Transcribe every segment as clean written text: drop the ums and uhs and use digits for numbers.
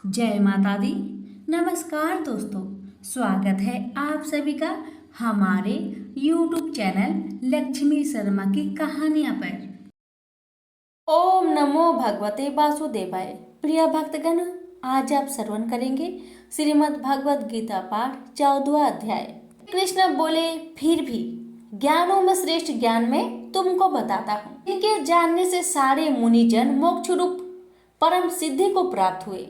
जय माता दी। नमस्कार दोस्तों, स्वागत है आप सभी का हमारे YouTube चैनल लक्ष्मी शर्मा की कहानियां पर। ओम नमो भगवते वासुदेवाय। प्रिय भक्तगण, आज आप श्रवण करेंगे श्रीमद् भगवत गीता पाठ 14वां अध्याय। कृष्ण बोले, फिर भी ज्ञानों में श्रेष्ठ ज्ञान में तुमको बताता हूँ। इनके जानने से सारे मुनिजन मोक्ष रूप परम सिद्धि को प्राप्त हुए।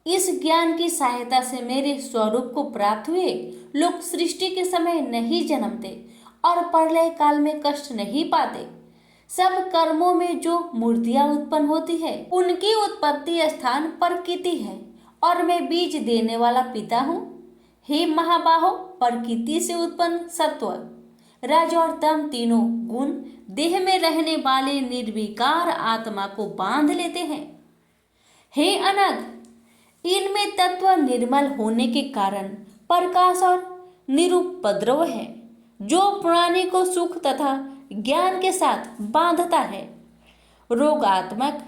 इस ज्ञान की सहायता से मेरे स्वरूप को प्राप्त हुए लोग सृष्टि के समय नहीं जन्मते और प्रलय काल में कष्ट नहीं पाते। सब कर्मों में जो मूर्तियां उत्पन्न होती है उनकी उत्पत्ति स्थान प्रकृति है और मैं बीज देने वाला पिता हूँ। हे महाबाहो, प्रकृति से उत्पन्न सत्व, रज और तम तीनों गुण देह में रहने वाले निर्विकार आत्मा को बांध लेते हैं। हे अनग, इनमें तत्व निर्मल होने के कारण प्रकाश और निरुपद्रव है, जो प्राणी को सुख तथा ज्ञान के साथ बांधता है। रोगात्मक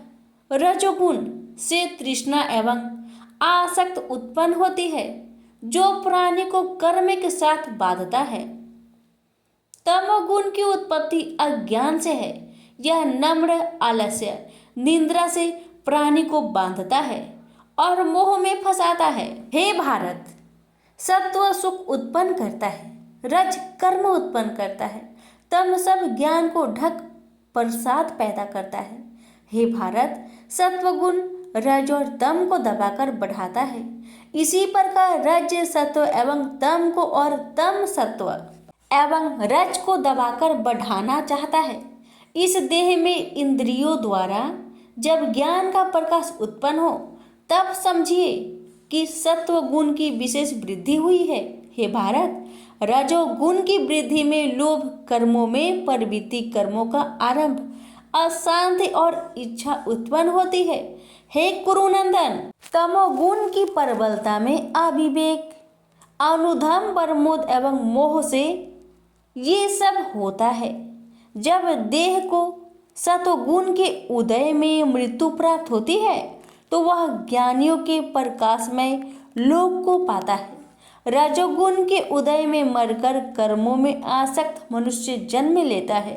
रजोगुण से तृष्णा एवं आसक्त उत्पन्न होती है, जो प्राणी को कर्म के साथ बांधता है। तमोगुण की उत्पत्ति अज्ञान से है, यह नम्र आलस्य निद्रा से प्राणी को बांधता है और मोह में फंसाता है। हे भारत, सत्व सुख उत्पन्न करता है, रज कर्म उत्पन्न करता है, तम सब ज्ञान को ढक प्रसाद पैदा करता है। हे भारत, सत्व गुण रज और तम को दबाकर बढ़ाता है। इसी प्रकार रज सत्व एवं तम को और तम सत्व एवं रज को दबाकर बढ़ाना चाहता है। इस देह में इंद्रियों द्वारा जब ज्ञान का प्रकाश उत्पन्न हो तब समझिए कि सत्व गुण की विशेष वृद्धि हुई है। हे भारत, रजोगुण की वृद्धि में लोभ कर्मों में प्रवृत्ति कर्मों का आरंभ, अशांति और इच्छा उत्पन्न होती है। हे कुरुनंदन, तमोगुण की प्रबलता में अविवेक, अनुधम, प्रमोद एवं मोह से ये सब होता है। जब देह को सत्वगुण के उदय में मृत्यु प्राप्त होती है तो वह ज्ञानियों के प्रकाशमय लोक को पाता है। रजोगुण के उदय में मरकर कर्मों में आसक्त मनुष्य जन्म लेता है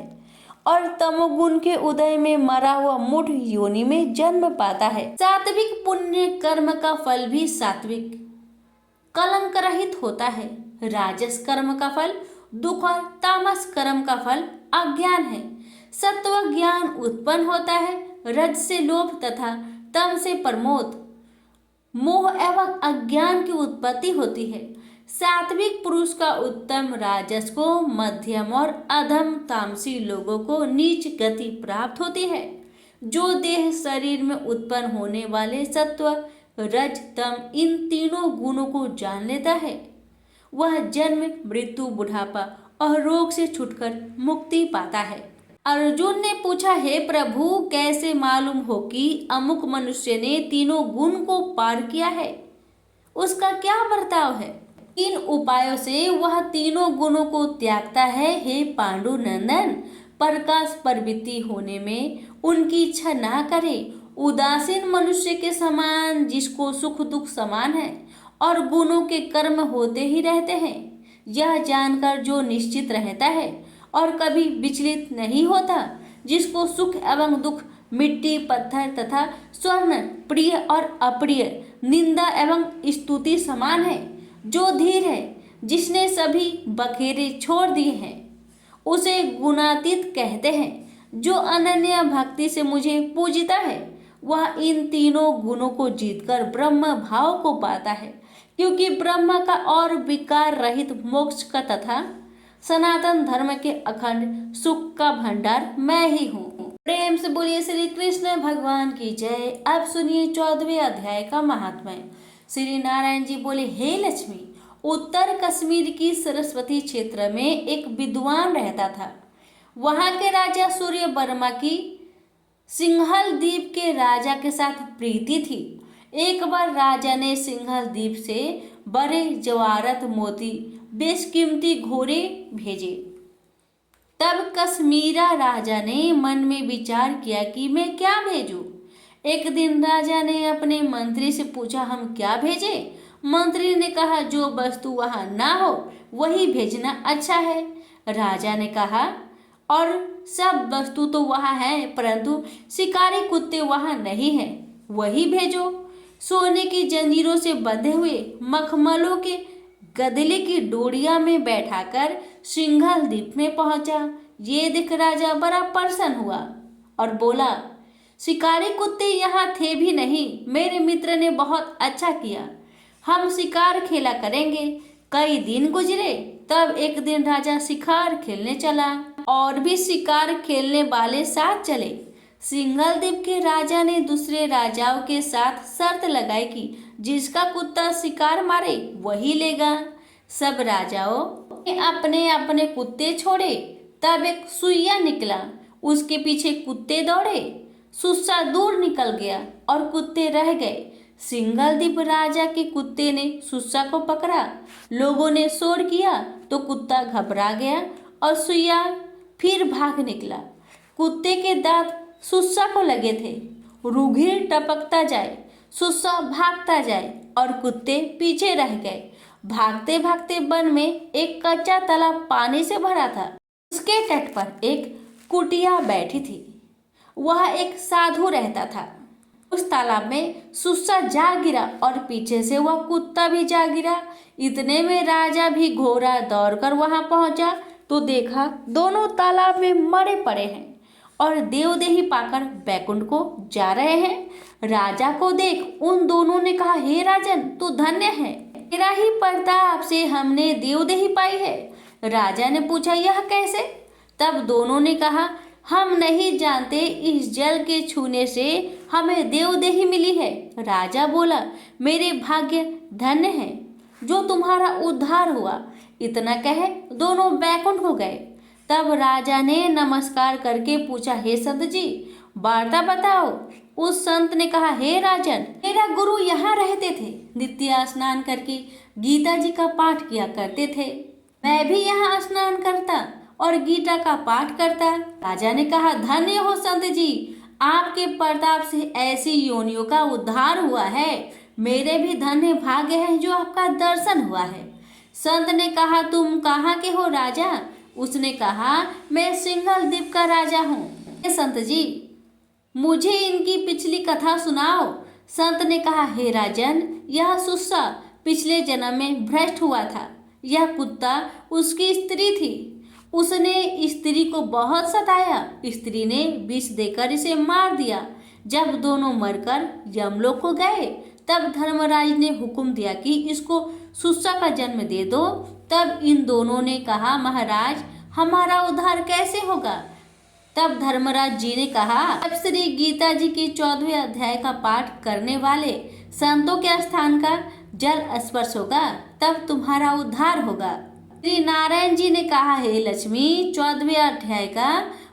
और तमोगुण के उदय में मरा हुआ मूढ़ योनि में जन्म पाता है। सात्विक पुण्य कर्म का फल भी सात्विक कलंक रहित होता है। राजस कर्म का फल दुख और तामस कर्म का फल अज्ञान है। सत्व ज्ञान उत्पन्न होता है, रज से लोभ तथा तम से प्रमोद, मोह एवं अज्ञान की उत्पत्ति होती है। सात्विक पुरुष का उत्तम राजस को मध्यम और अधम तामसी लोगों को नीच गति प्राप्त होती है। जो देह शरीर में उत्पन्न होने वाले सत्व रज तम इन तीनों गुणों को जान लेता है, वह जन्म मृत्यु बुढ़ापा और रोग से छुटकर मुक्ति पाता है। अर्जुन ने पूछा, हे प्रभु, कैसे मालूम हो कि अमुक मनुष्य ने तीनों गुण को पार किया है? उसका क्या बर्ताव है? इन उपायों से वह तीनों गुणों को त्यागता है। हे पांडु नंदन, प्रकाश प्रवृत्ति होने में उनकी इच्छा ना करे। उदासीन मनुष्य के समान, जिसको सुख दुख समान है और गुणों के कर्म होते ही रहते हैं, यह जानकर जो निश्चित रहता है और कभी विचलित नहीं होता, जिसको सुख एवं दुख, मिट्टी पत्थर तथा स्वर्ण, प्रिय और अप्रिय, निंदा एवं स्तुति समान है, जो धीर है, जिसने सभी बखेरे छोड़ दिए हैं, उसे गुणातीत कहते हैं। जो अनन्य भक्ति से मुझे पूजता है, वह इन तीनों गुणों को जीतकर ब्रह्म भाव को पाता है, क्योंकि ब्रह्म का और विकार रहित मोक्ष का तथा सनातन धर्म के अखंड सुख का भंडार मैं ही हूँ। प्रेम से बोलिए श्री कृष्ण भगवान की जय। अब सुनिए 14वें अध्याय का महात्म्य। श्री नारायण जी बोले, हे लक्ष्मी, उत्तर कश्मीर की सरस्वती क्षेत्र में एक विद्वान रहता था। वहाँ के राजा सूर्य वर्मा की सिंहल द्वीप के राजा के साथ प्रीति थी। एक बार राजा ने सिंहल द्वीप से बड़े जवाहरत मोती बेशकीमती घोड़े भेजे। तब कश्मीरा राजा ने मन में विचार किया कि मैं क्या भेजूं। एक दिन राजा ने अपने मंत्री से पूछा, हम क्या भेजें? मंत्री ने कहा, जो वस्तु वहां ना हो वही भेजना अच्छा है। राजा ने कहा, और सब वस्तु तो वहां है, परंतु शिकारी कुत्ते वहां नहीं हैं, वही भेजो। सोने की जंजीरों से बंधे हुए मखमलों के गदले की डोरिया में बैठाकर सिंघल द्वीप में पहुंचा। ये देख राजा बड़ा प्रसन्न हुआ और बोला, शिकारी कुत्ते यहाँ थे भी नहीं, मेरे मित्र ने बहुत अच्छा किया, हम शिकार खेला करेंगे। कई दिन गुजरे, तब एक दिन राजा शिकार खेलने चला और भी शिकार खेलने वाले साथ चले। सिंघल द्वीप के राजा ने दूसरे राजाओं के साथ शर्त लगाई कि जिसका कुत्ता शिकार मारे वही लेगा। सब राजाओं ने अपने अपने कुत्ते छोड़े। तब एक सुइया निकला, उसके पीछे कुत्ते दौड़े। सुस्सा दूर निकल गया और कुत्ते रह गए। सिंघल द्वीप राजा के कुत्ते ने सुस्सा को पकड़ा। लोगों ने शोर किया तो कुत्ता घबरा गया और सुइया फिर भाग निकला। कुत्ते के दांत सुस्सा को लगे थे। रुधिर टपकता जाए, सुस्सा भागता जाए और कुत्ते पीछे रह गए। भागते भागते वन में एक कच्चा तालाब पानी से भरा था। उसके तट पर एक कुटिया बैठी थी। वह एक साधु रहता था। उस तालाब में सुस्सा जा गिरा और पीछे से वह कुत्ता भी जा गिरा। इतने में राजा भी घोड़ा दौड़कर वहां पहुंचा तो देखा दोनों तालाब में मरे पड़े हैं और देवदेही पाकर बैकुंठ को जा रहे हैं। राजा को देख उन दोनों ने कहा, हे राजन, तू धन्य है, तेरा ही प्रताप से हमने देवदेही पाई है। राजा ने पूछा, यह कैसे? तब दोनों ने कहा, हम नहीं जानते, इस जल के छूने से हमें देवदेही मिली है। राजा बोला, मेरे भाग्य धन्य है जो तुम्हारा उद्धार हुआ। इतना कहे दोनों बैकुंठ को गए। तब राजा ने नमस्कार करके पूछा, हे संत जी, वार्ता बताओ। उस संत ने कहा, हे राजन, मेरा गुरु यहाँ रहते थे, नित्य स्नान करके गीता जी का पाठ किया करते थे। मैं भी यहाँ स्नान करता और गीता का पाठ करता। राजा ने कहा, धन्य हो संत जी, आपके प्रताप से ऐसी योनियों का उद्धार हुआ है। मेरे भी धन्य भाग्य है जो आपका दर्शन हुआ है। संत ने कहा, तुम कहाँ के हो राजा? उसने कहा, मैं सिंघल द्वीप का राजा हूँ। संत जी, मुझे इनकी पिछली कथा सुनाओ। संत ने कहा, हे राजन, यह सुस्सा पिछले जन्म में भ्रष्ट हुआ था। यह कुत्ता उसकी स्त्री थी। उसने स्त्री को बहुत सताया। स्त्री ने विष देकर इसे मार दिया। जब दोनों मरकर यमलोक को गए, तब धर्मराज ने हुक्म दिया कि इसको सुस्सा का जन्म दे दो। तब इन दोनों ने कहा, महाराज, हमारा उद्धार कैसे होगा? तब धर्मराज जी ने कहा, जब श्री गीता जी के 14वें अध्याय का पाठ करने वाले संतों के स्थान का जल स्पर्श होगा, तब तुम्हारा उद्धार होगा। श्री नारायण जी ने कहा, हे लक्ष्मी, 14वें अध्याय का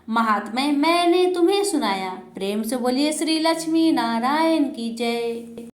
महात्म्य मैंने तुम्हें सुनाया। प्रेम से बोलिए श्री लक्ष्मी नारायण की जय।